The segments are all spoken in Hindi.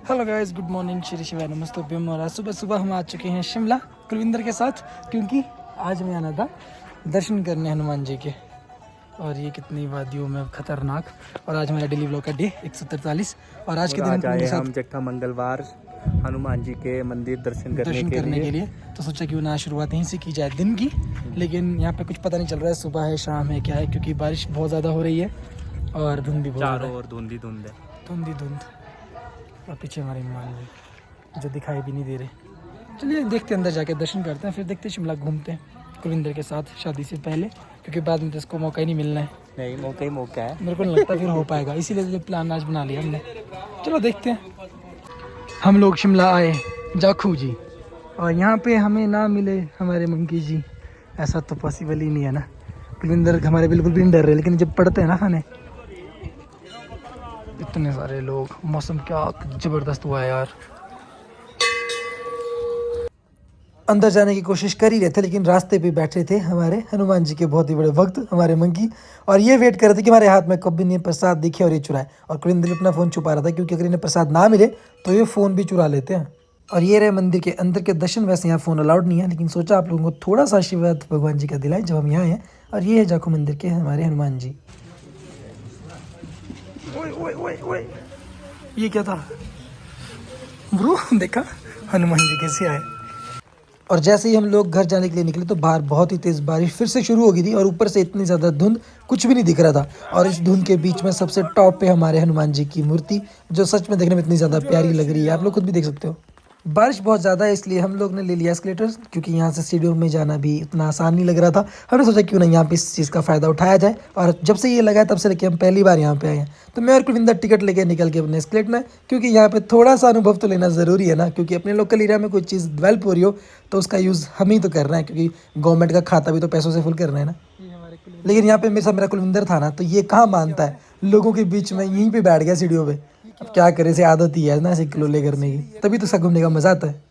Hello guys, good morning, Shri शिवाय नमस्ते भीम। और सुबह सुबह हम आ चुके हैं शिमला कुलविंदर के साथ, क्योंकि आज हमें आना था दर्शन करने हनुमान जी के। और ये कितनी वादियों में खतरनाक। और आज हमारा डेली व्लॉग का डे 143। और आज के दिन आए हम जट्टा मंगलवार हनुमान जी के मंदिर दर्शन करने के लिए। तो सोचा क्यों ना शुरुआत यहीं से की जाए दिन की। लेकिन यहाँ पे कुछ पता नहीं चल रहा है सुबह है शाम है क्या है, क्योंकि बारिश बहुत ज़्यादा हो रही है और धुंध भी बहुत चारों ओर धुंध है। धुंध। और पीछे हमारे मेहमान जी जो दिखाई भी नहीं दे रहे। चलिए देखते हैं, अंदर जाके दर्शन करते हैं, फिर देखते हैं शिमला घूमते हैं कुलविंदर के साथ शादी से पहले, क्योंकि बाद में तो इसको मौका ही नहीं मिलना है। नहीं, मौका है। मेरे को नहीं लगता फिर हो पाएगा, इसीलिए प्लान आज बना लिया हमने। चलो देखते हैं। हम लोग शिमला आए जाखू जी, और यहाँ पे हमें ना मिले हमारे मंकी जी, ऐसा तो पॉसिबल ही नहीं है ना। कुलविंदर हमारे बिल्कुल भी नहीं डर रहे, लेकिन जब पढ़ते हैं ना खाने, इतने सारे लोग, मौसम क्या जबरदस्त हुआ है यार। अंदर जाने की कोशिश कर ही रहे थे, लेकिन रास्ते पे बैठे थे हमारे हनुमान जी के बहुत ही बड़े भक्त, हमारे मंकी, और ये वेट कर रहे थे कि हमारे हाथ में कभी नहीं प्रसाद दिखे और ये चुराए। और कुलविंदर अपना फ़ोन छुपा रहा था, क्योंकि अगर इन्हें प्रसाद ना मिले तो ये फ़ोन भी चुरा लेते हैं। और ये रहे मंदिर के अंदर के दर्शन। वैसे यहाँ फ़ोन अलाउड नहीं है, लेकिन सोचा आप लोगों को थोड़ा सा आशीर्वाद भगवान जी का दिलाए जब हम यहाँ हैं। और ये है जाखू मंदिर के हमारे हनुमान जी। ओए ओए ओए ओए, ये क्या था ब्रो? देखा हनुमान जी कैसे आए। और जैसे ही हम लोग घर जाने के लिए निकले तो बाहर बहुत ही तेज़ बारिश फिर से शुरू हो गई थी, और ऊपर से इतनी ज़्यादा धुंध, कुछ भी नहीं दिख रहा था। और इस धुंध के बीच में सबसे टॉप पे हमारे हनुमान जी की मूर्ति, जो सच में देखने में इतनी ज़्यादा प्यारी लग रही है, आप लोग खुद भी देख सकते हो। बारिश बहुत ज़्यादा है, इसलिए हम लोग ने ले लिया एस्केलेटर, क्योंकि यहाँ से सीढ़ियों में जाना भी इतना आसान नहीं लग रहा था। हमने सोचा क्यों ना यहाँ पे इस चीज़ का फ़ायदा उठाया जाए। और जब से ये लगा है तब से लेके हम पहली बार यहाँ पे आए हैं, तो मैं और कुलविंदर टिकट लेके निकल के अपने एस्केलेटर में, क्योंकि यहाँ पे थोड़ा सा अनुभव तो लेना ज़रूरी है ना, क्योंकि अपने लोकल एरिया में कोई चीज़ डेवलप हो रही हो तो उसका यूज़ हम ही तो कर रहे हैं, क्योंकि गवर्नमेंट का खाता भी तो पैसों से फुल करना है ना। लेकिन यहाँ पे मेरे साथ मेरा कुलविंदर था ना, तो ये कहाँ मानता है, लोगों के बीच में यहीं पे बैठ गया सीढ़ियों पे। अब क्या करे, से आदत ही है ना ऐसे किलोले करने की, तभी तो इसका घूमने का मजा आता है।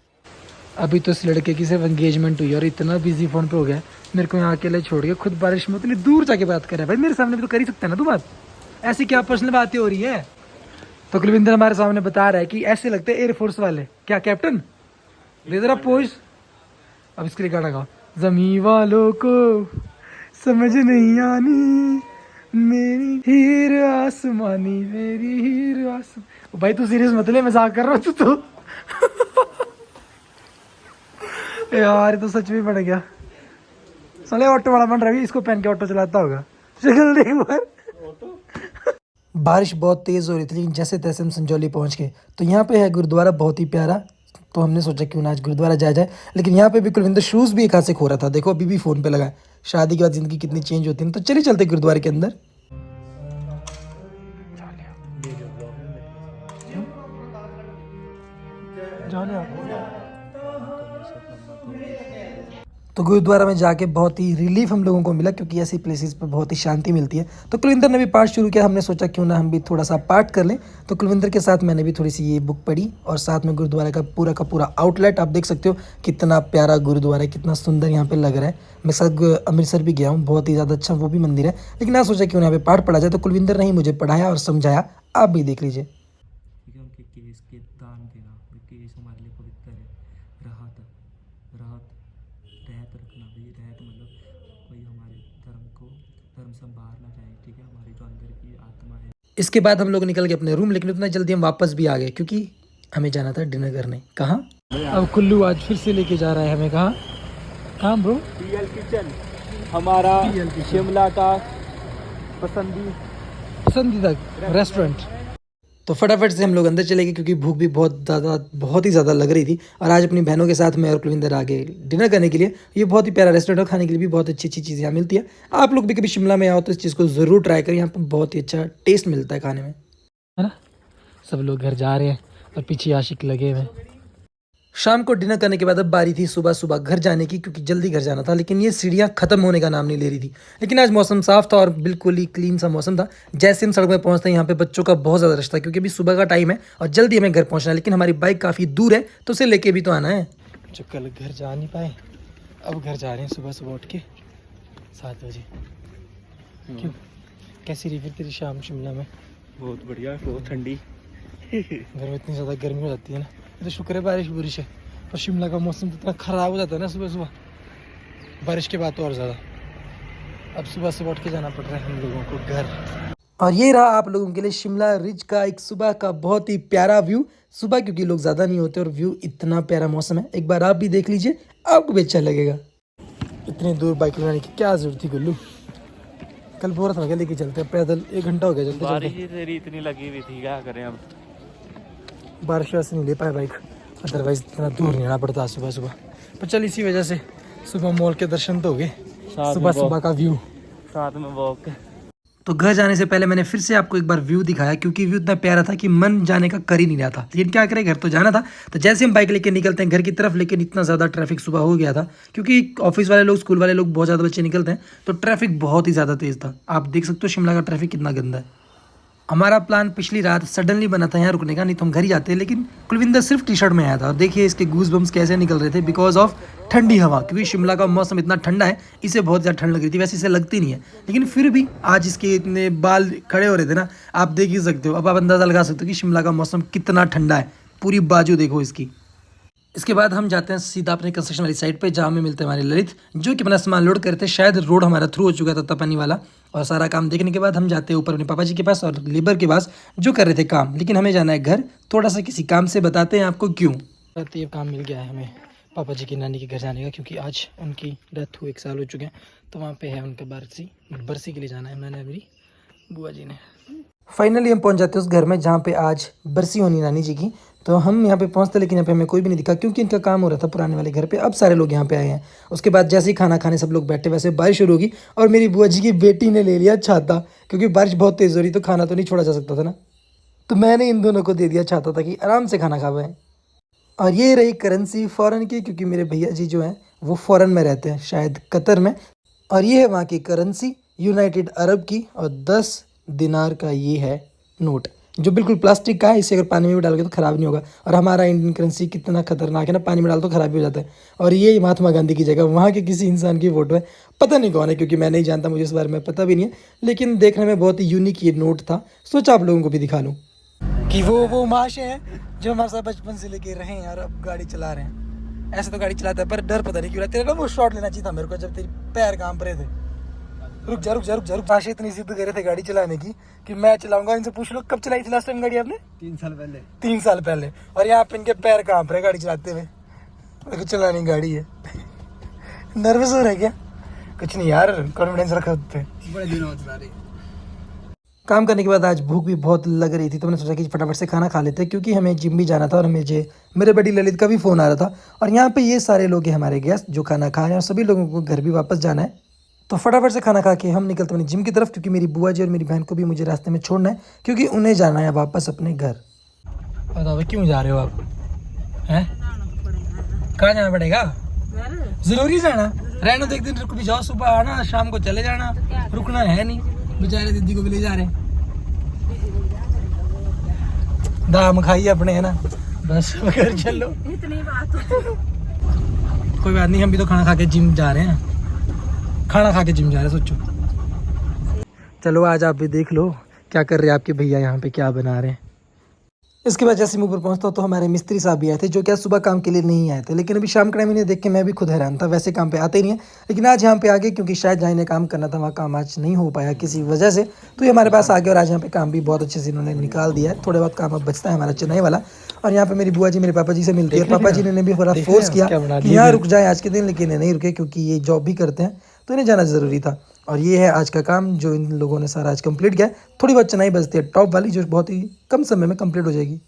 अभी तो इस लड़के की सिर्फ एंगेजमेंट हुई और इतना बिजी फोन पे हो गया, मेरे को यहाँ अकेले छोड़ के खुद बारिश में उतनी दूर जाके बात करे। भाई मेरे सामने भी तो कर ही सकता है ना तू बात, ऐसी क्या पर्सनल बातें हो रही है। तो कुलविंदर हमारे सामने बता रहा है कि ऐसे लगते हैं एयरफोर्स वाले, क्या कैप्टन दे जरा पोज। अब इसके लिए गाना गाओ, जमी वालों को समझ नहीं आनी मेरी हीर आसमानी, मेरी हीर आसमानी। भाई तू सीरियस मत ले, मजाक कर रहा हूँ तू तो यार तो सच में पड़ गया। साले ऑटो वाला बन रहा है, इसको पहन के ऑटो चलाता होगा, शक्ल देख बार। बारिश बहुत तेज़ हो रही थी, लेकिन जैसे तैसे हम संजौली पहुंच गए। तो यहाँ पे है गुरुद्वारा बहुत ही प्यारा, तो हमने सोचा क्यों ना आज गुरुद्वारा जाया जाए। लेकिन यहाँ पे भी कुलविंदर शूज़ भी एक हाथ से खो रहा था, देखो अभी भी फ़ोन पे लगा है। शादी के बाद ज़िंदगी कितनी चेंज होती है। तो चलिए चलते गुरुद्वारे के अंदर। तो गुरुद्वारा में जाके बहुत ही रिलीफ हम लोगों को मिला, क्योंकि ऐसी प्लेसेस पे बहुत ही शांति मिलती है। तो कुलविंदर ने भी पाठ शुरू किया, हमने सोचा क्यों ना हम भी थोड़ा सा पाठ कर लें। तो कुलविंदर के साथ मैंने भी थोड़ी सी ये बुक पढ़ी, और साथ में गुरुद्वारा का पूरा आउटलेट आप देख सकते हो, कितना प्यारा गुरुद्वारा है, कितना सुंदर यहाँ पे लग रहा है। मैं सग अमृतसर भी गया हूँ, बहुत ही ज़्यादा अच्छा वो भी मंदिर है। लेकिन मैं सोचा क्यों ना यहाँ पे पाठ पढ़ा जाए, तो कुलविंदर ने ही मुझे पढ़ाया और समझाया, आप भी देख लीजिए। उनके केस के दान देना, केस हमारे लिए पवित्र है। राहत रहत रखना, भाई रहत मतलब कोई हमारे धर्म संभालना चाहे, ठीक है, हमारी जो अंदर की आत्मा है। इसके बाद हम लोग निकल गए अपने रूम, लेकिन उतना जल्दी हम वापस भी आ गए, क्योंकि हमें जाना था डिनर करने। कहाँ? अब कुल्लू आज फिर से लेके जा रहा है हमें। कहाँ ब्रो? PL किचन, हमारा शिमला का पसंदीदा रेस्टोरेंट। तो फटाफट से हम लोग अंदर चले गए, क्योंकि भूख भी बहुत ही ज़्यादा लग रही थी। और आज अपनी बहनों के साथ मैं और कुलविंदर आ गए डिनर करने के लिए। ये बहुत ही प्यारा रेस्टोरेंट है, खाने के लिए भी बहुत अच्छी चीज़ें यहाँ मिलती है। आप लोग भी कभी शिमला में आओ तो इस चीज़ को ज़रूर ट्राई करें, यहाँ पर बहुत ही अच्छा टेस्ट मिलता है खाने में, है ना। सब लोग घर जा रहे हैं और पीछे आशिक लगे हुए। शाम को डिनर करने के बाद अब बारी थी सुबह सुबह घर जाने की, क्योंकि जल्दी घर जाना था। लेकिन ये सीढ़ियाँ खत्म होने का नाम नहीं ले रही थी। लेकिन आज मौसम साफ था और बिल्कुल ही क्लीन सा मौसम था। जैसे हम सड़क में पहुंचते हैं, यहाँ पे बच्चों का बहुत ज़्यादा रश था, क्योंकि अभी सुबह का टाइम है और जल्दी हमें घर पहुँचना है। लेकिन हमारी बाइक काफ़ी दूर है, तो उसे लेके भी तो आना है। जो कल घर जा नहीं पाए, अब घर जा रहे हैं सुबह सुबह उठ के 7 बजे। क्यों, कैसी रही फिर तेरी शाम शिमला में? बहुत बढ़िया, बहुत ठंडी घर में इतनी ज़्यादा गर्मी हो जाती है ना, तो शुक्र है बारिश बुरिश है। और शिमला का मौसम तो इतना ख़राब हो जाता है ना सुबह सुबह, बारिश के बाद तो और ज़्यादा। अब सुबह सुबह उठ के जाना पड़ रहा है हम लोगों को घर। और ये रहा आप लोगों के लिए शिमला रिज का एक सुबह का बहुत ही प्यारा व्यू। सुबह क्योंकि लोग ज़्यादा नहीं होते और व्यू इतना प्यारा मौसम है, एक बार आप भी देख लीजिए, आपको भी अच्छा लगेगा। इतनी दूर बाइक लगाने की क्या जरूरत थी गुल्लू, कल बोल रहा था क्या लेके चलते हैं पैदल, 1 घंटा हो गया चलते बारिश चलते। ही तेरी इतनी लगी हुई थी, क्या करें अब। बारिश वैसे नहीं ले पाए बाइक, अदरवाइज इतना दूर नहीं आना पड़ता सुबह सुबह। पर चल इसी वजह से सुबह मॉल के दर्शन तो हो गए, सुबह सुबह का व्यू साथ में वॉक। तो घर जाने से पहले मैंने फिर से आपको एक बार व्यू दिखाया, क्योंकि व्यू इतना प्यारा था कि मन जाने का कर ही नहीं रहा था। लेकिन क्या करें, घर तो जाना था। तो जैसे हम बाइक लेके निकलते हैं घर की तरफ, लेकिन इतना ज़्यादा ट्रैफिक सुबह हो गया था, क्योंकि ऑफिस वाले लोग, स्कूल वाले लोग, बहुत ज़्यादा बच्चे निकलते हैं, तो ट्रैफिक बहुत ही ज़्यादा तेज़ था। आप देख सकते हो शिमला का ट्रैफिक कितना गंदा है। हमारा प्लान पिछली रात सडनली बना था यहाँ रुकने का, नहीं तो हम घर ही जाते, लेकिन कुलविंदर सिर्फ टी शर्ट में आया था। और देखिए इसके गूज बम्स कैसे निकल रहे थे बिकॉज ऑफ ठंडी हवा, क्योंकि शिमला का मौसम इतना ठंडा है, इसे बहुत ज़्यादा ठंड लग रही थी। वैसे इसे लगती नहीं है, लेकिन फिर भी आज इसके इतने बाल खड़े हो रहे थे ना, आप देख ही सकते हो। अब आप अंदाज़ा लगा सकते हो कि शिमला का मौसम कितना ठंडा है। पूरी बाजू देखो इसकी। इसके बाद हम जाते हैं सीधा अपने कंस्ट्रक्शन वाली साइड पे, जहाँ हमें मिलते हैं हमारे ललित, जो कि अपना सामान लोड करते हैं। शायद रोड हमारा थ्रू हो चुका था तपनी वाला, और सारा काम देखने के बाद हम जाते हैं ऊपर अपने पापा जी के पास और लेबर के पास जो कर रहे थे काम। लेकिन हमें जाना है घर, थोड़ा सा किसी काम से, बताते हैं आपको क्यों। ये काम मिल गया है हमें पापा जी की नानी के घर जाने का, क्योंकि आज उनकी डेथ हुई 1 साल हो चुके हैं। तो वहाँ पे है उनका बरसी के लिए जाना है, मैंने मेरी बुआ जी ने। फाइनली हम पहुंच जाते हैं उस घर में जहाँ पे आज बरसी होनी नानी जी की। तो हम यहाँ पे पहुँचते, लेकिन यहाँ पे हमें कोई भी नहीं दिखा, क्योंकि इनका काम हो रहा था पुराने वाले घर पे। अब सारे लोग यहाँ पे आए हैं। उसके बाद जैसे ही खाना खाने सब लोग बैठे, वैसे बारिश शुरू होगी, और मेरी बुआ जी की बेटी ने ले लिया छाता, क्योंकि बारिश बहुत तेज़ हो रही, तो खाना तो नहीं छोड़ा जा सकता था ना। तो मैंने इन दोनों को दे दिया छाता ताकि आराम से खाना खा पाएँ। और ये रही करेंसी फ़ॉरेन की, क्योंकि मेरे भैया जी जो हैं वो फ़ॉरेन में रहते हैं, शायद कतर में। और ये है वहाँ की करेंसी, यूनाइटेड अरब की, और 10 दिनार का ये है नोट, जो बिल्कुल प्लास्टिक का है। इसे अगर पानी में भी डालोगे तो ख़राब नहीं होगा। और हमारा इंडियन करेंसी कितना खतरनाक है ना, पानी में डाल तो ख़राब भी हो जाता है। और ये महात्मा गांधी की जगह वहाँ के किसी इंसान की फ़ोटो है, पता नहीं कौन है, क्योंकि मैं नहीं जानता, मुझे इस बारे में पता भी नहीं है। लेकिन देखने में बहुत ही यूनिक ये नोट था, सोचा आप लोगों को भी दिखा लूँ कि वो महाशय हैं जो हमारे साथ बचपन से लेके रहे हैं, और अब गाड़ी चला रहे हैं। ऐसे तो गाड़ी चलाता है, पर डर पता नहीं क्यों रहता है। तेरे ना वो शॉट लेना चाहिए था मेरे को, जब तेरे पैर काम पर थे। रुक जा रुक जा रुक जा रुक। महाशय इतनी जिद कर रहे थे गाड़ी चलाने की कि मैं चलाऊंगा। इनसे पूछ लो कब चलाई थी लास्ट टाइम गाड़ी आपने? 3 साल पहले। 3 साल पहले। और यहाँ पे इनके पैर काम पर है गाड़ी चलाते हुए। मेरे को चलानी गाड़ी है। नर्वस हो रहे क्या? कुछ नहीं यार, कॉन्फिडेंस रखा होते हैं। बड़े दिनों में चला रही। काम करने के बाद आज भूख भी बहुत लग रही थी, तो मैंने सोचा कि फटाफट से खाना खा लेते हैं, क्योंकि हमें जिम भी जाना था। और मुझे मेरे बड़ी ललित का भी फ़ोन आ रहा था। और यहाँ पे ये सारे लोग हैं हमारे गेस्ट जो खाना खाए हैं, और सभी लोगों को घर भी वापस जाना है। तो फटाफट से खाना खा के हम निकलते अपनी जिम की तरफ, क्योंकि मेरी बुआ जी और मेरी बहन को भी मुझे रास्ते में छोड़ना है, क्योंकि उन्हें जाना है वापस अपने घर। बताओ क्यों जा रहे हो आप? हैं? कहाँ जाना पड़ेगा? जरूरी जाना? रहना तो एक दिन रुक भी जाओ, सुबह आना, शाम को चले जाना, रुकना है नहीं। बेचारे दीदी को भी ले जा रहे हैं, दाम खाइए अपने, है ना, बस घर चलो। इतनी बात कोई बात नहीं, हम भी तो खाना खा के जिम जा रहे हैं, खाना खा के जिम जा रहे हैं, सोचो। चलो आज आप भी देख लो क्या कर रहे हैं आपके भैया, यहाँ पे क्या बना रहे हैं। इसके बाद जैसे मैं ऊपर पहुंचता हूँ तो हमारे मिस्त्री साहब भी आए थे, जो क्या सुबह काम के लिए नहीं आए थे। लेकिन अभी शाम के टाइम इन्हें देख के मैं भी खुद हैरान था, वैसे काम पे आते ही नहीं है, लेकिन आज यहाँ पे आ गए, क्योंकि शायद जहाँ इन्हें काम करना था वहाँ काम आज नहीं हो पाया किसी वजह से। तो ये हमारे पास आ गए, और आज यहाँ पे काम भी बहुत अच्छे से इन्होंने निकाल दिया है। थोड़े बहुत काम अब बचता है हमारा चेन्नई वाला। और यहाँ पे मेरी बुआ जी मेरे पापा जी से मिलती है। पापा जी ने भी बड़ा फोर्स किया कि यहाँ रुक जाए आज के दिन, लेकिन नहीं रुके, क्योंकि ये जॉब भी करते हैं, तो इन्हें जाना ज़रूरी था। और ये है आज का काम जो इन लोगों ने सारा आज कंप्लीट किया। थोड़ी बहुत चेन्नई बचती है टॉप वाली, जो बहुत ही कम समय में कंप्लीट हो जाएगी।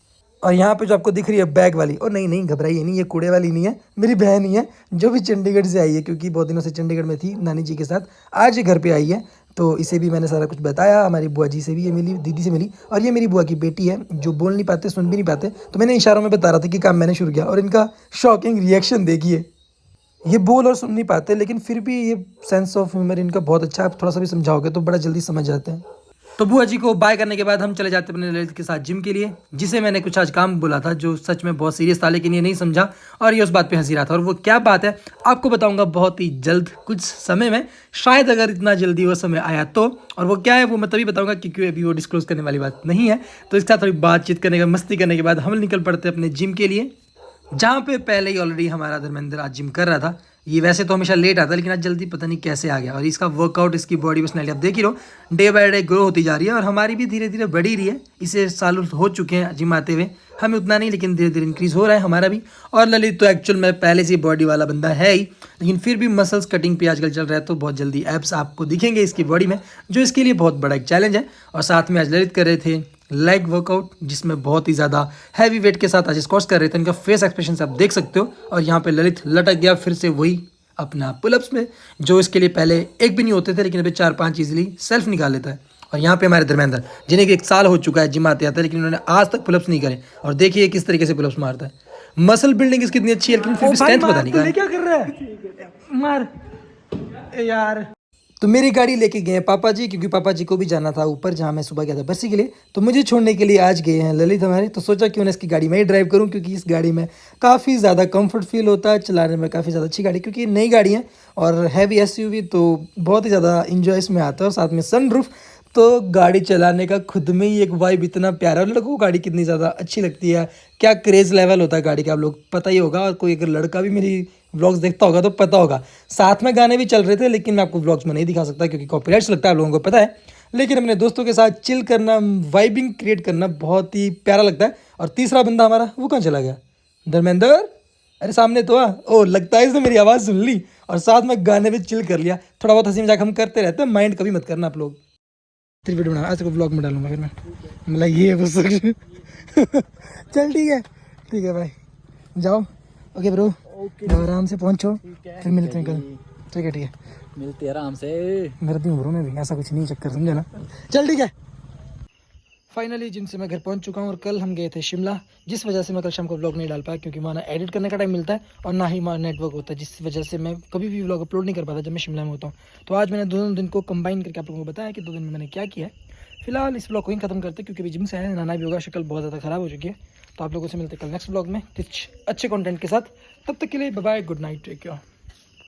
और यहाँ पे जो आपको दिख रही है बैग वाली, और नहीं घबराइए नहीं, ये कूड़े वाली नहीं है, मेरी बहन ही है, जो भी चंडीगढ़ से आई है, क्योंकि बहुत दिनों से चंडीगढ़ में थी नानी जी के साथ। आज ये घर पे आई है, तो इसे भी मैंने सारा कुछ बताया। हमारी बुआ जी से भी ये मिली, दीदी से मिली। और ये मेरी बुआ की बेटी है, जो बोल नहीं पाते, सुन भी नहीं पाते, तो मैंने इशारों में बता रहा था कि काम मैंने शुरू किया। और इनका शॉकिंग रिएक्शन देखिए, ये बोल और सुन नहीं पाते, लेकिन फिर भी ये सेंस ऑफ ह्यूमर इनका बहुत अच्छा है। आप थोड़ा सा भी समझाओगे तो बड़ा जल्दी समझ जाते हैं। तो बुआ जी को बाय करने के बाद हम चले जाते अपने ललित के साथ जिम के लिए, जिसे मैंने कुछ आज काम बोला था जो सच में बहुत सीरियस था, लेकिन ये नहीं समझा और ये उस बात पे हंसी रहा था। और वो क्या बात है आपको बताऊंगा बहुत ही जल्द, कुछ समय में, शायद अगर इतना जल्दी वो समय आया तो। और वो क्या है वो मैं तभी बताऊंगा क्योंकि अभी वो डिस्क्लोज करने वाली बात नहीं है। तो इसके साथ थोड़ी बातचीत करने का, मस्ती करने के बाद हम निकल पड़ते अपने जिम के लिए, जहाँ पे पहले ही ऑलरेडी हमारा धर्मेंद्र आज जिम कर रहा था। ये वैसे तो हमेशा लेट आता है लेकिन आज जल्दी पता नहीं कैसे आ गया। और इसका वर्कआउट, इसकी बॉडी पर्सनैलिटी आप देख ही लो, डे बाय डे ग्रो होती जा रही है और हमारी भी धीरे धीरे बढ़ी रही है। इसे सालों हो चुके हैं जिम आते हुए, हमें उतना नहीं लेकिन धीरे धीरे इंक्रीज हो रहा है हमारा भी। और ललित तो एक्चुअल में पहले से बॉडी वाला बंदा है ही, लेकिन फिर भी मसल्स कटिंग पे आजकल चल रहा है, तो बहुत जल्दी एब्स आपको दिखेंगे इसकी बॉडी में, जो इसके लिए बहुत बड़ा एक चैलेंज है। और साथ में आज ललित कर रहे थे लेग वर्कआउट, जिसमें बहुत ही ज़्यादा हैवी वेट के साथ आज स्क्वाट्स कर रहे थे। इनका फेस एक्सप्रेशन आप देख सकते हो। और यहाँ पे ललित लटक गया फिर से वही अपना पुलअप्स में, जो इसके लिए पहले एक भी नहीं होते थे लेकिन अभी 4-5 इजीली सेल्फ निकाल लेता है। और यहाँ पे हमारे धर्मेंद्र, जिन्हें कि 1 साल हो चुका है जिम आते आते, लेकिन उन्होंने आज तक पुलअप्स नहीं करे। और देखिए किस तरीके से पुलअप्स मारता है। मसल बिल्डिंग इसकी इतनी अच्छी है लेकिन फिर भी स्ट्रेंथ पता नहीं कहाँ क्या कर रहा है, मार यार। तो मेरी गाड़ी लेके गए हैं पापा जी, क्योंकि पापा जी को भी जाना था ऊपर, जहाँ मैं सुबह गया था बरसी के लिए। तो मुझे छोड़ने के लिए आज गए हैं ललित हमारे। तो सोचा क्यों ना इसकी गाड़ी में ही ड्राइव करूं, क्योंकि इस गाड़ी में काफ़ी ज़्यादा कंफर्ट फील होता है, चलाने में काफ़ी ज़्यादा अच्छी गाड़ी, क्योंकि ये नई गाड़ी है और हैवी एसयूवी, तो बहुत ही ज़्यादा इंजॉय इसमें आता है। और साथ में सनरूफ, तो गाड़ी चलाने का खुद में ही एक वाइब इतना प्यारा है। लड़कों को गाड़ी कितनी ज़्यादा अच्छी लगती है, क्या क्रेज़ लेवल होता है गाड़ी का, आप लोग पता ही होगा। और कोई अगर लड़का भी मेरी व्लॉग्स देखता होगा तो पता होगा। साथ में गाने भी चल रहे थे लेकिन मैं आपको व्लॉग्स में नहीं दिखा सकता क्योंकि कॉपीराइट्स लगता है, आप लोगों को पता है। लेकिन अपने दोस्तों के साथ चिल करना, वाइबिंग क्रिएट करना बहुत ही प्यारा लगता है। और तीसरा बंदा हमारा वो कहाँ चला गया, धर्मेंद्र, अरे सामने तो आ। ओ लगता है इसने मेरी आवाज़ सुन ली और साथ में गाने भी चिल कर लिया। थोड़ा बहुत हंसी मजाक हम करते रहते हैं, माइंड कभी मत करना आप लोग। तेरी वीडियो बना आज को ब्लॉग में डालूंगा फिर मैं, मतलब ये है बस। चल ठीक है भाई, जाओ। ओके ब्रो, आराम से पहुंचो, फिर मिलते हैं कल। ठीक है मिलते आराम से। मेरा भी उम्र में भी ऐसा कुछ नहीं चक्कर, समझे ना। चल ठीक है। फाइनली जिम से मैं घर पहुंच चुका हूं और कल हम गए थे शिमला, जिस वजह से मैं कल शाम को व्लॉग नहीं डाल पाया, क्योंकि वहाँ ना एडिट करने का टाइम मिलता है और ना ही वहाँ नेटवर्क होता है, जिस वजह से मैं कभी भी व्लॉग अपलोड नहीं कर पाता जब मैं शिमला में होता हूँ। तो आज मैंने दोनों दिन को कंबाइन करके आप लोगों को बताया कि 2 दिन में मैंने क्या किया है। फिलहाल इस व्लॉग को ही खत्म करते क्योंकि अभी जिम से आया, नहाना भी होगा, शक्ल बहुत ज़्यादा ख़राब हो चुकी है। तो आप लोगों से मिलते कल नेक्स्ट व्लॉग में कुछ अच्छे कंटेंट के साथ। तब तक के लिए bye bye, good night, take care.